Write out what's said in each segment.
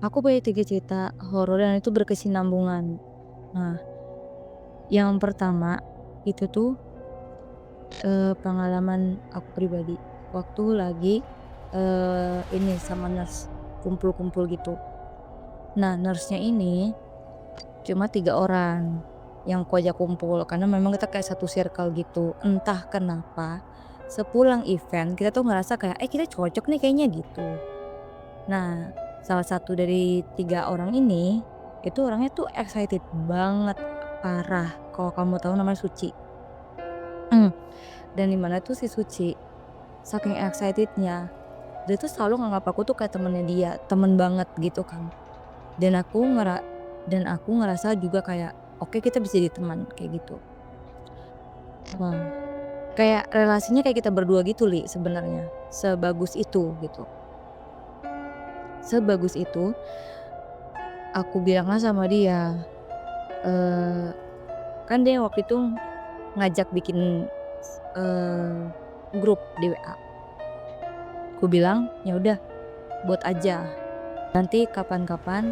Aku punya 3 cerita horor dan itu berkesinambungan. Nah, yang pertama itu tuh, pengalaman aku pribadi waktu lagi, ini sama nurse, kumpul-kumpul gitu. Nah, nurse-nya ini cuma 3 orang yang kuajak kumpul karena memang kita kayak satu circle gitu. Entah kenapa sepulang event kita tuh ngerasa kayak, kita cocok nih kayaknya," gitu. Nah, salah satu dari 3 orang ini, itu orangnya tuh excited banget, parah. Kalau kamu tahu namanya Suci. Dan di mana tuh si Suci, saking excitednya dia tuh selalu nganggap aku tuh kayak temennya dia, temen banget gitu kan. Dan aku dan aku ngerasa juga kayak, oke kita bisa jadi teman, kayak gitu. Wah, kayak relasinya kayak kita berdua gitu Li, sebenarnya, sebagus itu gitu. Sebagus itu, aku bilanglah sama dia, eee kan dia waktu itu ngajak bikin, grup di WA. Aku bilang, "Ya udah buat aja, nanti kapan-kapan,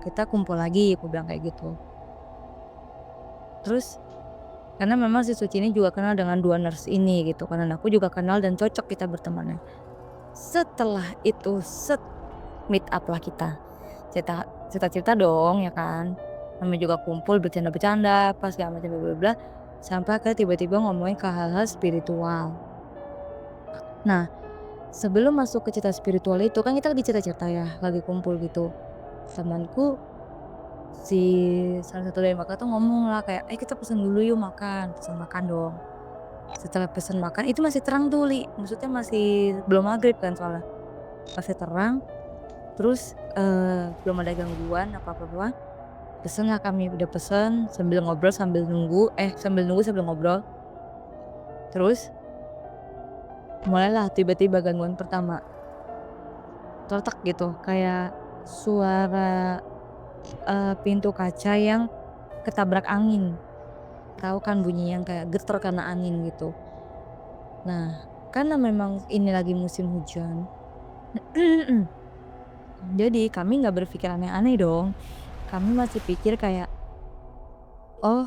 kita kumpul lagi," aku bilang kayak gitu. Terus karena memang si Suci ini juga kenal dengan 2 nurse ini gitu kan, dan aku juga kenal dan cocok kita bertemannya. Setelah itu meet up lah kita, cerita-cerita dong ya kan, namanya juga kumpul bercanda-bercanda apa segala macam bla bla bla, sampai akhirnya tiba-tiba ngomongin ke hal-hal spiritual. Nah, sebelum masuk ke cerita spiritual itu kan kita lagi cerita-cerita ya, lagi kumpul gitu. Temanku si salah satu dari mereka tuh ngomong lah kayak, kita pesen dulu yuk makan," pesen makan dong. Setelah pesen makan itu masih terang tuh Li, maksudnya masih belum maghrib kan soalnya, masih terang, terus, belum ada gangguan apa-apa, pesen lah kami, udah pesen sambil ngobrol sambil nunggu, sambil nunggu sambil ngobrol. Terus mulailah tiba-tiba gangguan pertama, gitu kayak suara, pintu kaca yang ketabrak angin, tahu kan bunyi yang kayak getar karena angin gitu. Nah, karena memang ini lagi musim hujan, jadi kami nggak berpikir aneh-aneh dong, kami masih pikir kayak, "Oh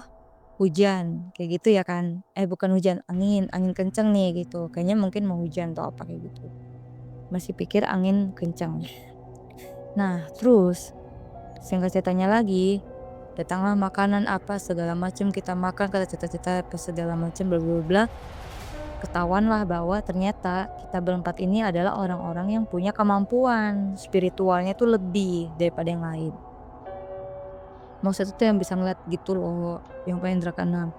hujan," kayak gitu ya kan, bukan hujan, angin, angin kenceng nih gitu, kayaknya mungkin mau hujan atau apa kayak gitu, masih pikir angin kenceng. Nah terus, singkat ceritanya lagi, datanglah makanan apa segala macam, kita makan, kita cerita-cerita apa segala macam bla bla bla, ketahuanlah bahwa ternyata kita berempat ini adalah orang-orang yang punya kemampuan spiritualnya tuh lebih daripada yang lain. Maksudnya tuh yang bisa ngeliat gitu loh, yang punya indra keenam.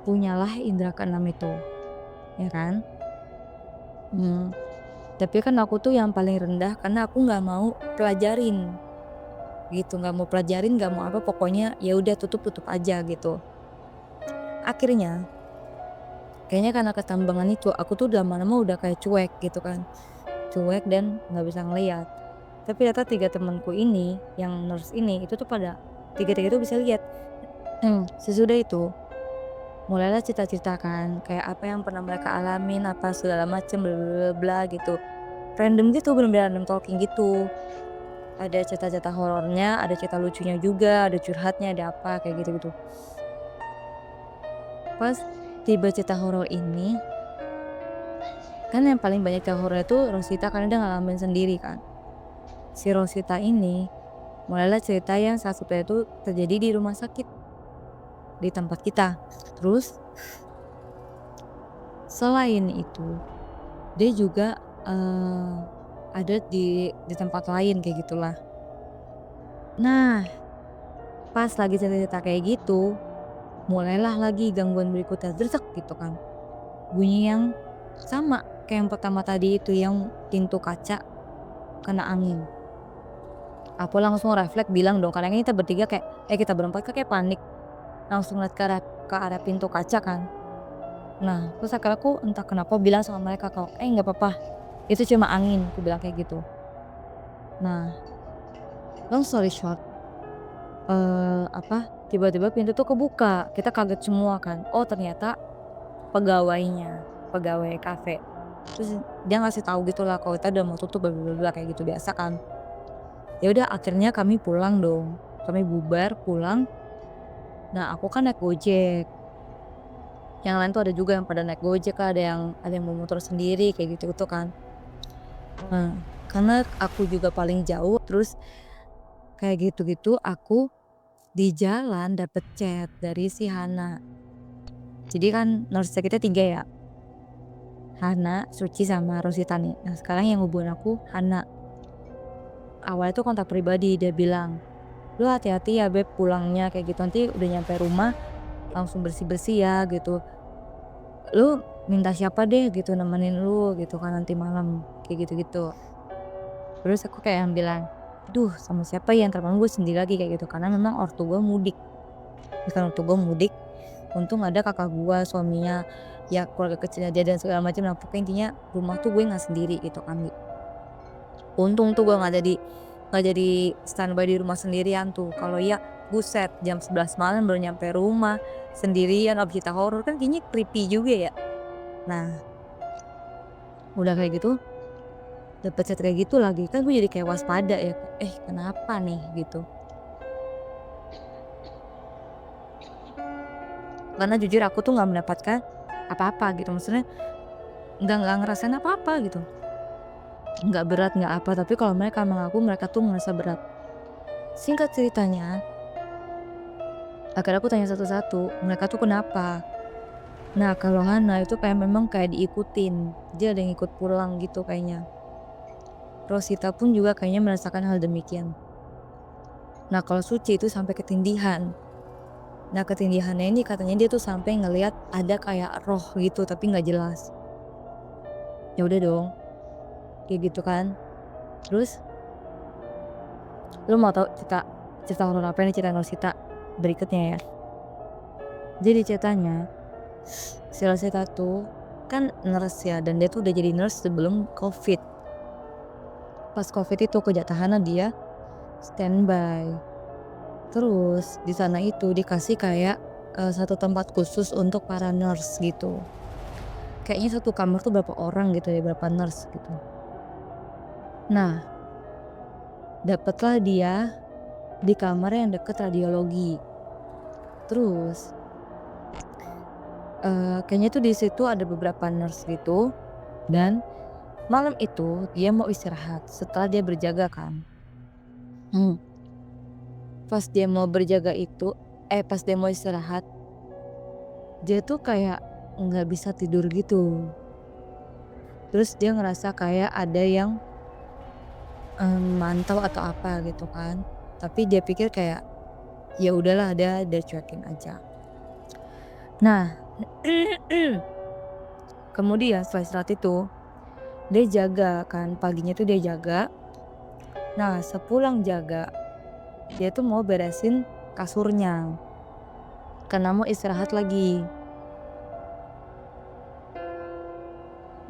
Punyalah indra keenam itu, ya kan? Mmm, tapi kan aku tuh yang paling rendah karena aku nggak mau pelajarin gitu, nggak mau pelajarin, nggak mau apa, pokoknya ya udah tutup-tutup aja gitu. Akhirnya, kayaknya karena ketambangan itu, aku tuh lama-lama udah kayak cuek gitu kan, cuek dan nggak bisa ngelihat. Tapi ternyata 3 temanku ini, yang nurse ini, itu tuh pada tiga-tiga itu bisa lihat. Sesudah itu, mulailah cerita-cerita kan, kayak apa yang pernah mereka alamin, apa segala macem bla bla bla bla gitu. Random gitu, bener-bener random talking gitu. Ada cerita-cerita horornya, ada cerita lucunya juga, ada curhatnya, ada apa, kayak gitu-gitu. Pas tiba cerita horor ini, kan yang paling banyak cerita horor itu Rosita karena dia ngalamin sendiri kan. Si Rosita ini mulailah cerita yang salah satunya itu terjadi di rumah sakit, di tempat kita. Terus selain itu, dia juga, ada di tempat lain kayak gitulah. Nah, pas lagi cerita-cerita kayak gitu, mulailah lagi gangguan berikutnya, gitu kan. Bunyi yang sama kayak yang pertama tadi itu, yang pintu kaca kena angin. Aku langsung refleks bilang dong, karena kita bertiga kayak kita berempat kan kayak panik, langsung lihat ke arah pintu kaca kan. Nah, terus akhirnya aku entah kenapa bilang sama mereka kalau, nggak apa-apa, itu cuma angin," aku bilang kayak gitu. Nah, long story short, tiba-tiba pintu tuh kebuka, kita kaget semua kan, oh ternyata pegawainya, pegawai kafe. Terus dia ngasih tahu gitulah kalau kita udah mau tutup bla bla bla kayak gitu, biasa kan. Ya udah akhirnya kami pulang dong, kami bubar pulang. Nah aku kan naik Gojek, yang lain tuh ada juga yang pada naik Gojek Kak, ada yang mau motor sendiri kayak gitu-gitu kan. Nah, karena aku juga paling jauh terus kayak gitu-gitu aku di jalan dapet chat dari si Hana. Jadi kan nurse kita 3 ya, Hana, Suci, sama Rosita nih. Nah sekarang yang hubungin aku Hana. Awalnya tuh kontak pribadi, dia bilang, "Lu hati-hati ya Beb pulangnya," kayak gitu, "nanti udah nyampe rumah langsung bersih-bersih ya," gitu. "Lu minta siapa deh gitu nemenin lu," gitu kan, "nanti malam," kayak gitu-gitu. Terus aku kayak yang bilang, "Duh sama siapa ya, entar malam gue sendiri lagi," kayak gitu. Karena memang ortu gue mudik, bukan ortu gue mudik, untung ada kakak gue, suaminya, ya keluarga kecilnya dia dan segala macam. Nah pokoknya intinya rumah tuh gue nggak sendiri gitu kan. Untung tuh gue nggak jadi standby di rumah sendirian tuh. Kalau iya, buset jam 11 malam baru nyampe rumah, sendirian abis cerita horor kan kayaknya creepy juga ya. Nah, udah kayak gitu, dapet chat kayak gitu lagi, kan gue jadi kayak waspada ya, kenapa nih gitu. Karena jujur aku tuh nggak mendapatkan apa-apa gitu, maksudnya nggak ngerasain apa-apa gitu. Nggak berat, nggak apa, tapi kalau mereka mengaku mereka tuh ngerasa berat. Singkat ceritanya, akhirnya aku tanya satu-satu, mereka tuh kenapa? Nah, kalau Hana itu kayak memang kayak diikutin, dia ada yang ikut pulang gitu kayaknya. Rosita pun juga kayaknya merasakan hal demikian. Nah, kalau Suci itu sampai ketindihan. Nah, ketindihannya ini katanya dia tuh sampai ngelihat ada kayak roh gitu tapi nggak jelas. Ya udah dong, kayak gitu kan. Terus lu mau tahu cerita cerita horor apa nih, cerita Rosita berikutnya ya. Jadi ceritanya si Rosita tuh kan nurse ya, dan dia tuh udah jadi nurse sebelum COVID. Pas COVID itu kejatahannya dia standby. Terus di sana itu dikasih kayak, satu tempat khusus untuk para nurse gitu. Kayaknya satu kamar tuh berapa orang gitu ya, berapa nurse gitu. Nah, dapatlah dia di kamar yang deket radiologi. Terus, kayaknya tuh di situ ada beberapa nurse gitu, dan malam itu dia mau istirahat setelah dia berjaga kan. Hmm, pas dia mau berjaga itu pas dia mau istirahat, dia tuh kayak nggak bisa tidur gitu. Terus dia ngerasa kayak ada yang, mantau atau apa gitu kan. Tapi dia pikir kayak, ya udahlah dia cuekin aja. Nah, kemudian setelah istirahat itu, dia jaga kan, paginya tuh dia jaga. Nah, sepulang jaga, dia tuh mau beresin kasurnya, karena mau istirahat lagi.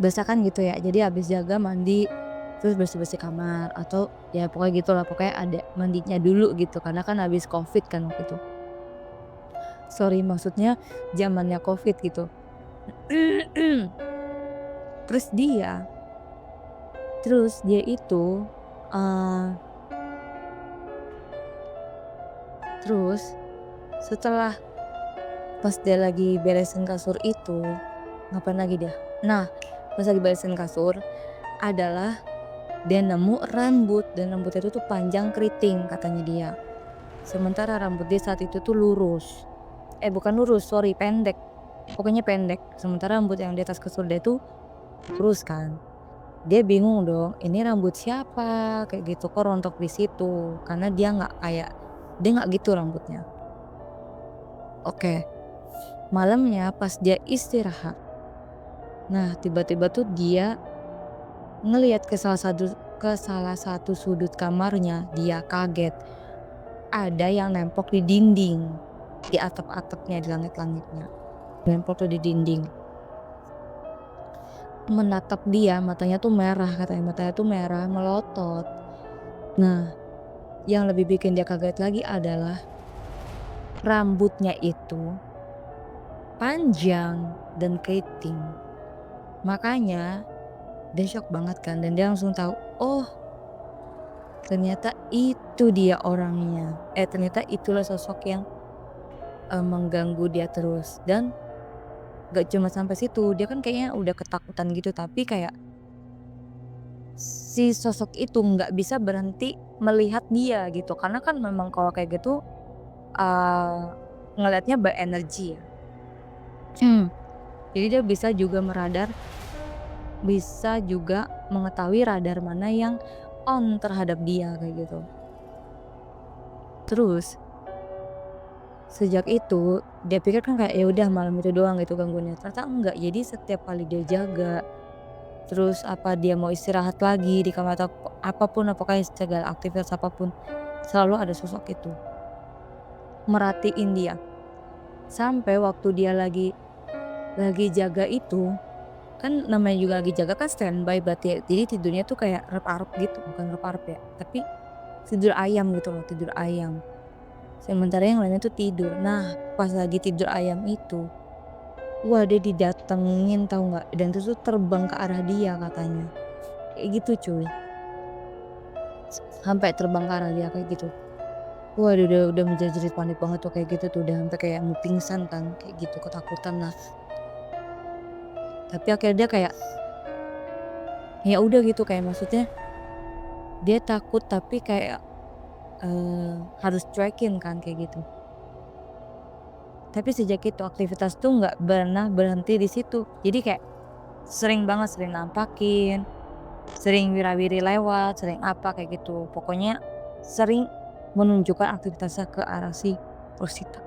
Biasa kan gitu ya, jadi habis jaga mandi, terus bersih-bersih kamar atau ya pokoknya gitulah, pokoknya ada mandinya dulu gitu karena kan habis Covid kan waktu itu. Sorry, maksudnya zamannya Covid gitu. Terus dia itu, eee, terus setelah pas dia lagi beresin kasur itu, ngapain lagi dia? Nah, pas lagi beresin kasur adalah dia nemu rambut, dan rambutnya itu tuh panjang keriting katanya dia. Sementara rambut dia saat itu tuh lurus. Bukan lurus, sorry, pendek. Pokoknya pendek. Sementara rambut yang di atas kasur dia tuh lurus kan. Dia bingung dong, ini rambut siapa? Kayak gitu, kok rontok di situ? Karena dia nggak gitu rambutnya. Oke, malamnya pas dia istirahat, nah tiba-tiba tuh dia ngelihat ke salah satu sudut kamarnya, dia kaget. Ada yang nempok di dinding, di atap-atapnya, di langit-langitnya. Nempok tuh di dinding. Menatap dia, matanya tuh merah katanya, matanya tuh merah, melotot. Nah, yang lebih bikin dia kaget lagi adalah rambutnya itu panjang dan keriting. Makanya dia shock banget kan, dan dia langsung tahu, oh ternyata itu dia orangnya, ternyata itulah sosok yang, mengganggu dia terus. Dan gak cuma sampai situ, dia kan kayaknya udah ketakutan gitu, tapi kayak si sosok itu nggak bisa berhenti melihat dia gitu, karena kan memang kalau kayak gitu, eee, ngelihatnya berenergi ya. Jadi dia bisa juga bisa juga mengetahui radar mana yang on terhadap dia, kayak gitu. Terus, sejak itu dia pikir kan kayak, ya udah malam itu doang gitu gangguannya, ternyata enggak. Jadi setiap kali dia jaga, terus apa dia mau istirahat lagi di kamar atau apapun, pokoknya segala aktivitas apapun, selalu ada sosok itu, merhatiin dia. Sampai waktu dia lagi jaga itu, kan namanya juga lagi jaga kan standby berarti ya, jadi tidurnya tuh kayak rep-arep gitu, bukan rep-arep ya, tapi tidur ayam gitu loh, tidur ayam. Sementara yang lainnya tuh tidur. Nah, pas lagi tidur ayam itu, wah dia didatengin tahu nggak, dan itu tuh terbang ke arah dia katanya, kayak gitu cuy, sampai terbang ke arah dia kayak gitu. Wah dia udah menjerit-jerit panik banget tuh kayak gitu tuh, udah sampai kayak mau pingsan kan, kayak gitu ketakutan lah. Tapi akhirnya dia kayak, ya udah gitu kayak maksudnya dia takut tapi kayak, harus cuekin kan kayak gitu. Tapi sejak itu aktivitas tuh nggak pernah berhenti di situ. Jadi kayak sering banget, sering nampakin, sering wira-wiri lewat, sering apa kayak gitu. Pokoknya sering menunjukkan aktivitasnya ke arah si Rosita.